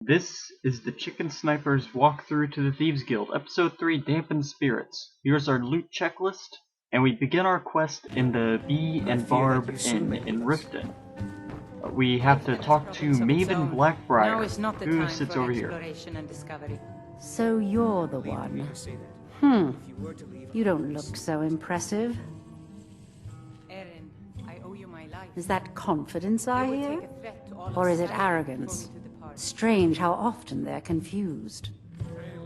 This is the Chicken Sniper's walkthrough to the Thieves Guild, Episode 3, Dampened Spirits. Here's our loot checklist, and we begin our quest in the Bee and Barb Inn in Riften. We have to talk to Maven Blackbriar, who sits over here. So you're the one. You don't look so impressive. Is that confidence I hear? Or is it arrogance? Strange how often they're confused.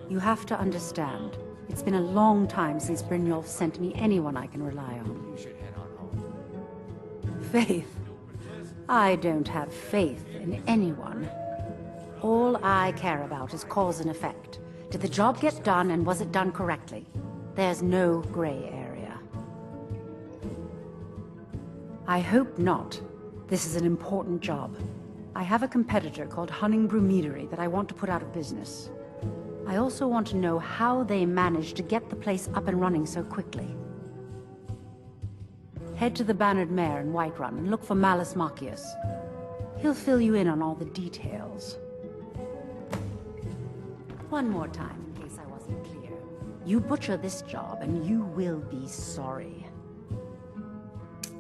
You have to understand, it's been a long time since Brynjolf sent me anyone I can rely on. Faith? I don't have faith in anyone. All I care about is cause and effect. Did the job get done, and was it done correctly? There's no gray area. I hope not. This is an important job. I have a competitor called Honningbrew Meadery that I want to put out of business. I also want to know how they managed to get the place up and running so quickly. Head to the Bannered Mare in Whiterun and look for Malus Macius. He'll fill you in on all the details. One more time, in case I wasn't clear. You butcher this job and you will be sorry.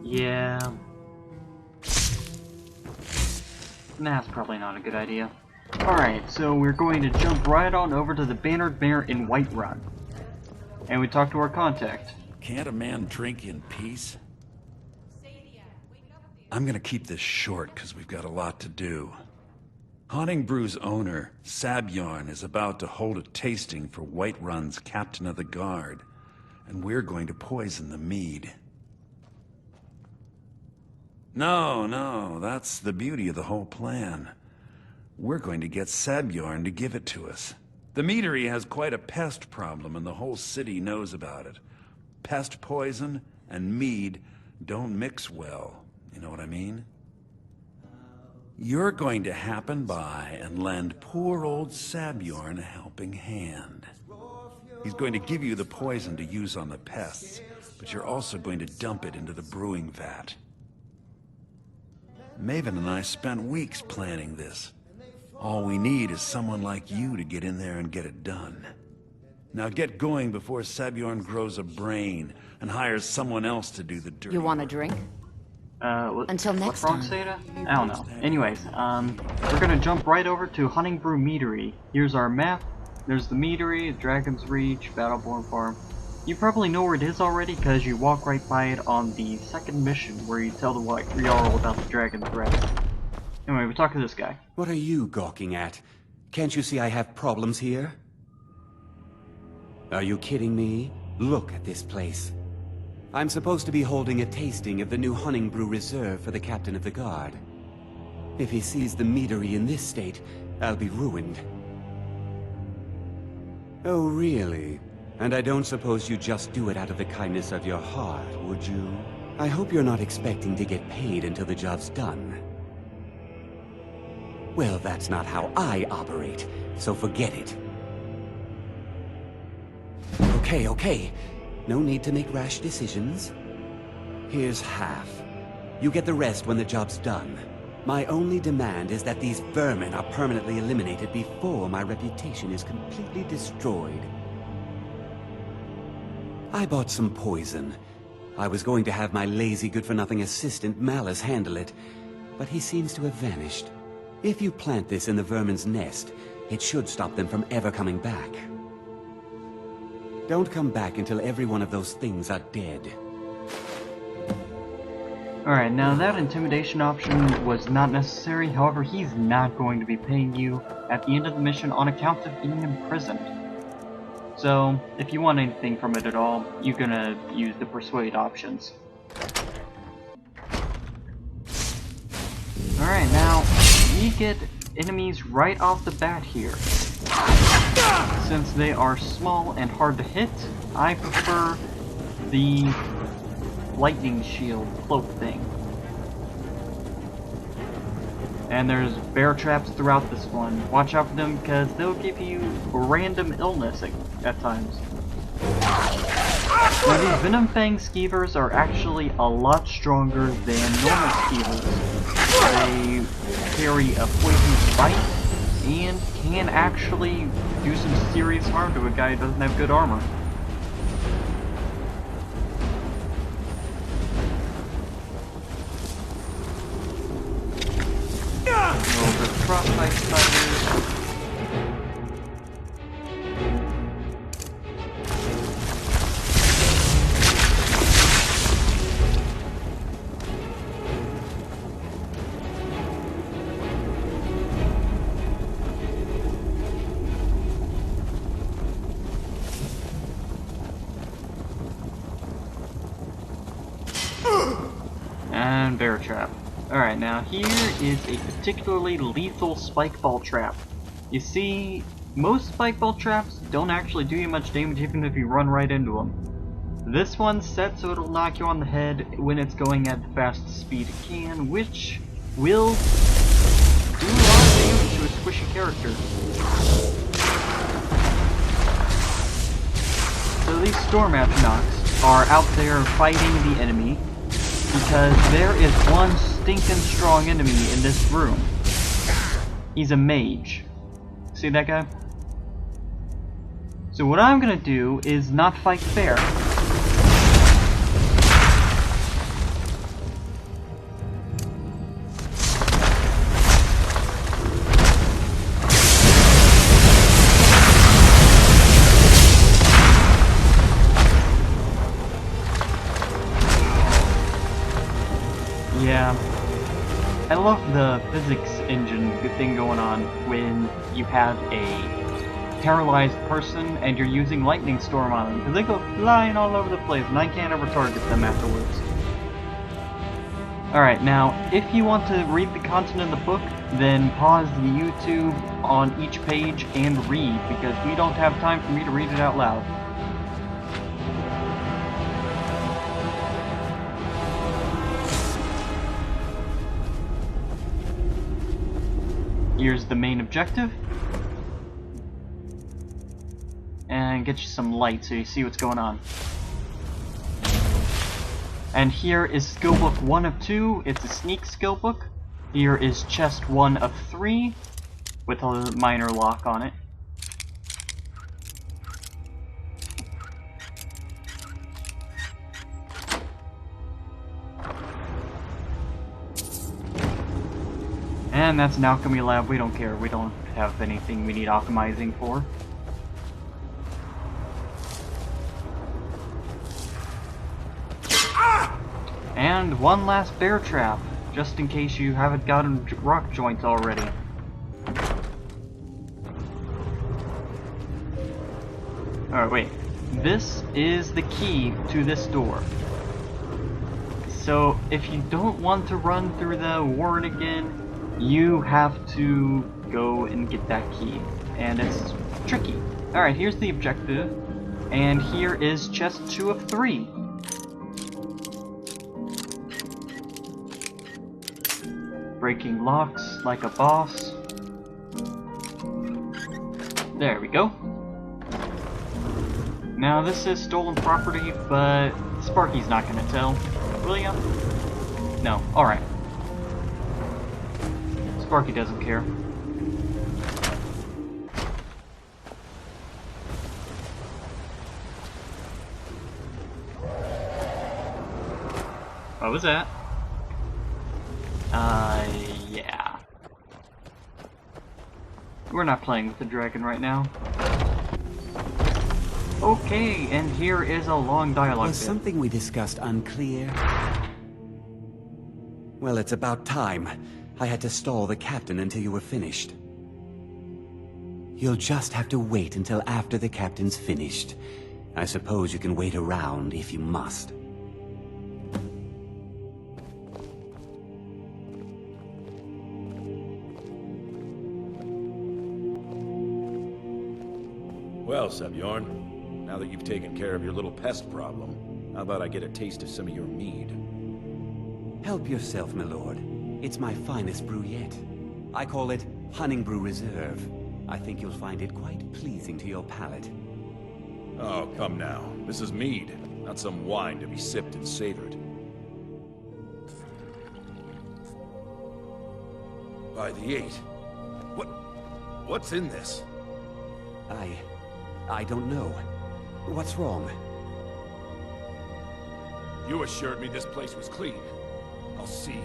Yeah. That's probably not a good idea. Alright, so we're going to jump right on over to the Bannered Mare in Whiterun. And we talk to our contact. Can't a man drink in peace? I'm gonna keep this short, because we've got a lot to do. Honningbrew's owner, Sabjorn, is about to hold a tasting for Whiterun's Captain of the Guard, and we're going to poison the mead. No, that's the beauty of the whole plan. We're going to get Sabjorn to give it to us. The meadery has quite a pest problem, and the whole city knows about it. Pest poison and mead don't mix well, you know what I mean? You're going to happen by and lend poor old Sabjorn a helping hand. He's going to give you the poison to use on the pests, but you're also going to dump it into the brewing vat. Maven and I spent weeks planning this. All we need is someone like you to get in there and get it done. Now get going before Sabjorn grows a brain and hires someone else to do the dirty You want a work. drink? Until next wrong, time. Seda? I don't know. Anyways, we're gonna jump right over to Honningbrew Meadery. Here's our map. There's the Meadery, Dragon's Reach, Battleborn Farm. You probably know where it is already because you walk right by it on the second mission where you tell the Jarl about the dragon threat. Anyway, we talk to this guy. What are you gawking at? Can't you see I have problems here? Are you kidding me? Look at this place. I'm supposed to be holding a tasting of the new Honningbrew Reserve for the Captain of the Guard. If he sees the meadery in this state, I'll be ruined. Oh, really? And I don't suppose you just do it out of the kindness of your heart, would you? I hope you're not expecting to get paid until the job's done. Well, that's not how I operate, so forget it. Okay. No need to make rash decisions. Here's half. You get the rest when the job's done. My only demand is that these vermin are permanently eliminated before my reputation is completely destroyed. I bought some poison. I was going to have my lazy good-for-nothing assistant Malus handle it, but he seems to have vanished. If you plant this in the vermin's nest, it should stop them from ever coming back. Don't come back until every one of those things are dead. Alright, now that intimidation option was not necessary, however he's not going to be paying you at the end of the mission on account of being imprisoned. So, if you want anything from it at all, you're gonna use the persuade options. Alright, now, we get enemies right off the bat here. Since they are small and hard to hit, I prefer the lightning shield cloak thing. And there's bear traps throughout this one. Watch out for them because they'll give you random illness at times. Now these Venom Fang Skeevers are actually a lot stronger than normal Skeevers. They carry a poison bite and can actually do some serious harm to a guy who doesn't have good armor. A little bit of frostbite spiders. And bear trap. Alright, now here is a particularly lethal spike ball trap. You see, most spike ball traps don't actually do you much damage even if you run right into them. This one's set so it'll knock you on the head when it's going at the fastest speed it can, which will do a lot of damage to a squishy character. So these storm astronauts are out there fighting the enemy, because there is one stinking strong enemy in this room. He's a mage. See that guy? So what I'm gonna do is not fight fair. Yeah, I love the physics engine thing going on when you have a paralyzed person and you're using lightning storm on them, because they go flying all over the place and I can't ever target them afterwards. Alright, now, if you want to read the content in the book, then pause the YouTube on each page and read, because we don't have time for me to read it out loud. Here's the main objective. And get you some light so you see what's going on. And here is skill book 1 of 2. It's a sneak skill book. Here is chest 1 of 3 with a minor lock on it. And that's an alchemy lab. We don't care. We don't have anything we need alchemizing for. And one last bear trap, just in case you haven't gotten rock joints already. Alright, wait. This is the key to this door. So, if you don't want to run through the ward again, you have to go and get that key, and it's tricky. Alright, here's the objective, and here is chest 2 of 3. Breaking locks like a boss. There we go. Now this is stolen property, but Sparky's not gonna tell. Will ya? No, alright. Sparky doesn't care. What was that? Yeah. We're not playing with the dragon right now. Okay, and here is a long dialogue Was something we discussed unclear? Well, it's about time. I had to stall the captain until you were finished. You'll just have to wait until after the captain's finished. I suppose you can wait around if you must. Well, Sebjorn, now that you've taken care of your little pest problem, how about I get a taste of some of your mead? Help yourself, my lord. It's my finest brew yet. I call it Hunting Brew Reserve. I think you'll find it quite pleasing to your palate. Oh, come now. This is mead, not some wine to be sipped and savored. By the 8. What's in this? I don't know. What's wrong? You assured me this place was clean. I'll see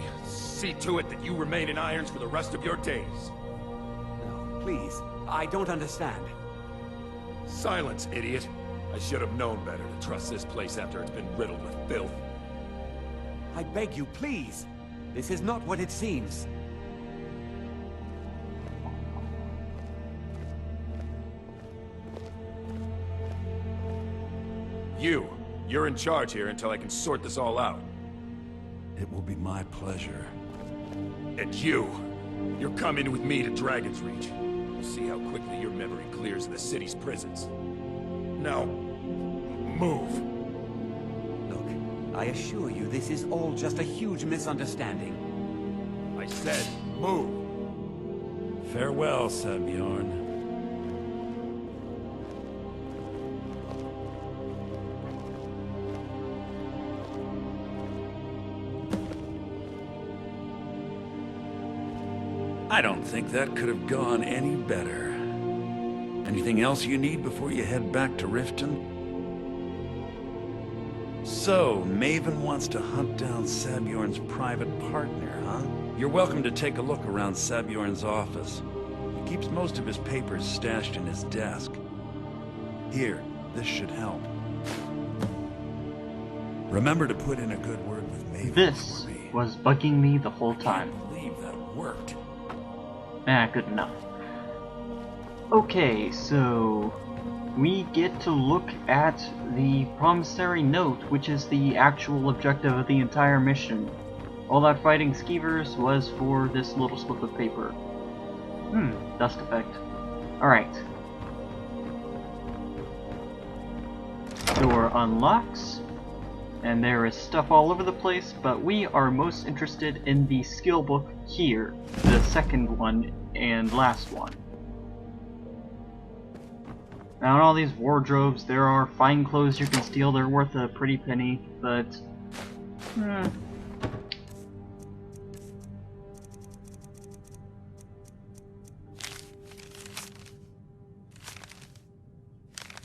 to it that you remain in irons for the rest of your days. No, please. I don't understand. Silence, idiot. I should have known better to trust this place after it's been riddled with filth. I beg you, please. This is not what it seems. You're in charge here until I can sort this all out. It will be my pleasure. And you're coming with me to Dragon's Reach. We'll see how quickly your memory clears in the city's prisons. Now, move. Look, I assure you this is all just a huge misunderstanding. I said, move. Farewell, Sabjorn. I don't think that could have gone any better. Anything else you need before you head back to Riften? So, Maven wants to hunt down Sabjorn's private partner, huh? You're welcome to take a look around Sabjorn's office. He keeps most of his papers stashed in his desk. Here, this should help. Remember to put in a good word with Maven This for me. was bugging me the whole time. I can't believe that worked. Good enough. Okay, so we get to look at the promissory note, which is the actual objective of the entire mission. All that fighting skeevers was for this little slip of paper. Dust effect. Alright. Door unlocks, and there is stuff all over the place, but we are most interested in the skill book here, the second one and last one. Now in all these wardrobes there are fine clothes you can steal, they're worth a pretty penny, but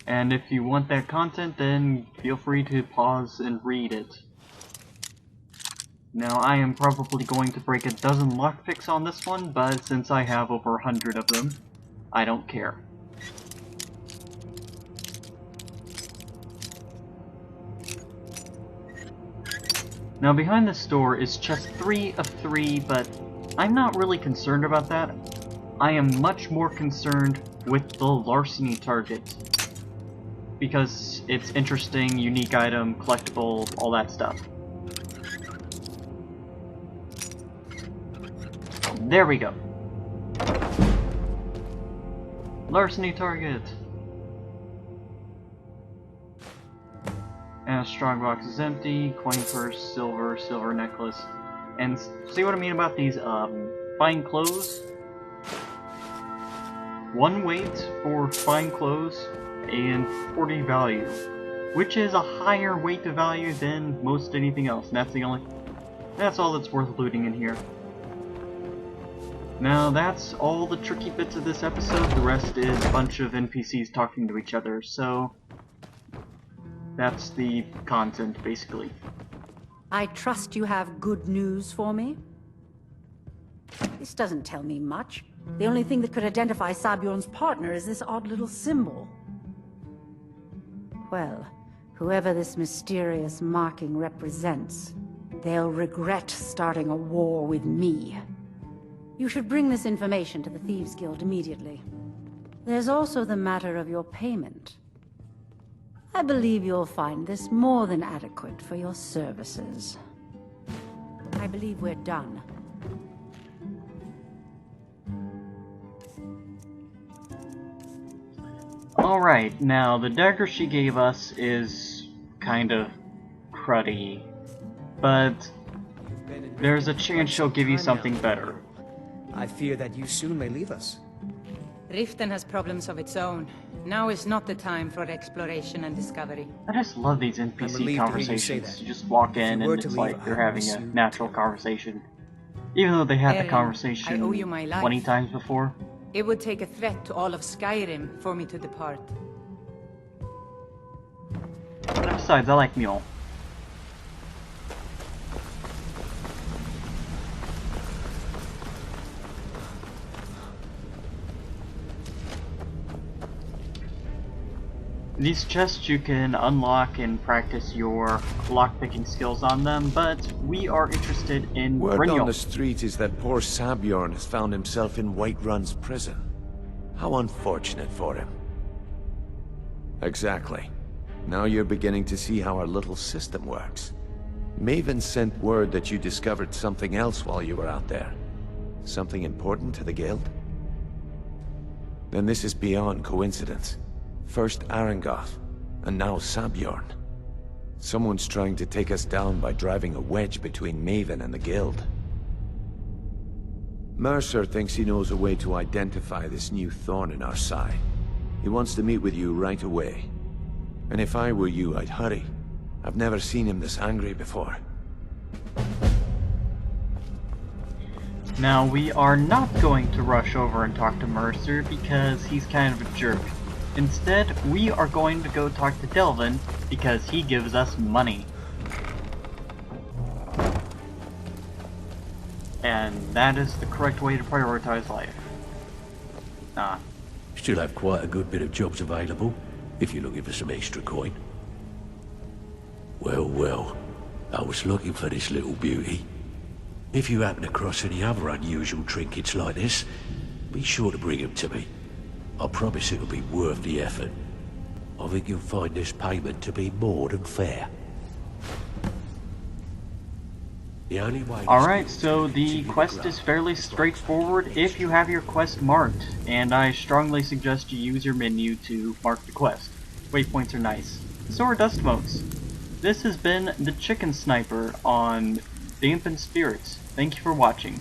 and if you want that content, then feel free to pause and read it. Now, I am probably going to break a dozen lockpicks on this one, but since I have over 100 of them, I don't care. Now, behind this door is chest 3 of 3, but I'm not really concerned about that. I am much more concerned with the larceny target, because it's interesting, unique item, collectible, all that stuff. There we go. Larceny target. And a strongbox is empty. Coin purse, silver necklace. And see what I mean about these fine clothes? 1 weight for fine clothes and 40 value, which is a higher weight to value than most anything else. And that's all that's worth looting in here. Now that's all the tricky bits of this episode, the rest is a bunch of NPCs talking to each other, so that's the content, basically. I trust you have good news for me? This doesn't tell me much. The only thing that could identify Sabjorn's partner is this odd little symbol. Well, whoever this mysterious marking represents, they'll regret starting a war with me. You should bring this information to the Thieves Guild immediately. There's also the matter of your payment. I believe you'll find this more than adequate for your services. I believe we're done. Alright, now the dagger she gave us is kind of cruddy, but there's a chance she'll give you something better. I fear that you soon may leave us. Riften has problems of its own. Now is not the time for exploration and discovery. I just love these I'm NPC relieved to hear you say conversations. that. You just walk in If you were and to it's leave, like they're I having miss a you natural terribly. conversation. Even though they had the Erin, conversation I owe you my life. 20 times before. It would take a threat to all of Skyrim for me to depart. And besides, I like mule. These chests you can unlock and practice your lockpicking skills on them, but we are interested in Word Brynjolf. on the street is that poor Sabjorn has found himself in Whiterun's prison. How unfortunate for him. Exactly. Now you're beginning to see how our little system works. Maven sent word that you discovered something else while you were out there. Something important to the Guild? Then this is beyond coincidence. First Arangoth, and now Sabjorn. Someone's trying to take us down by driving a wedge between Maven and the Guild. Mercer thinks he knows a way to identify this new thorn in our side. He wants to meet with you right away. And if I were you, I'd hurry. I've never seen him this angry before. Now, we are not going to rush over and talk to Mercer because he's kind of a jerk. Instead, we are going to go talk to Delvin because he gives us money. And that is the correct way to prioritize life. Still have quite a good bit of jobs available, if you're looking for some extra coin. Well, well, I was looking for this little beauty. If you happen across any other unusual trinkets like this, be sure to bring them to me. I promise it'll be worth the effort. I think you'll find this payment to be more than fair. The only way. Alright, so the quest is fairly straightforward if you have your quest marked, and I strongly suggest you use your menu to mark the quest. Waypoints are nice. So are dust motes. This has been the Chicken Sniper on Dampened Spirits. Thank you for watching.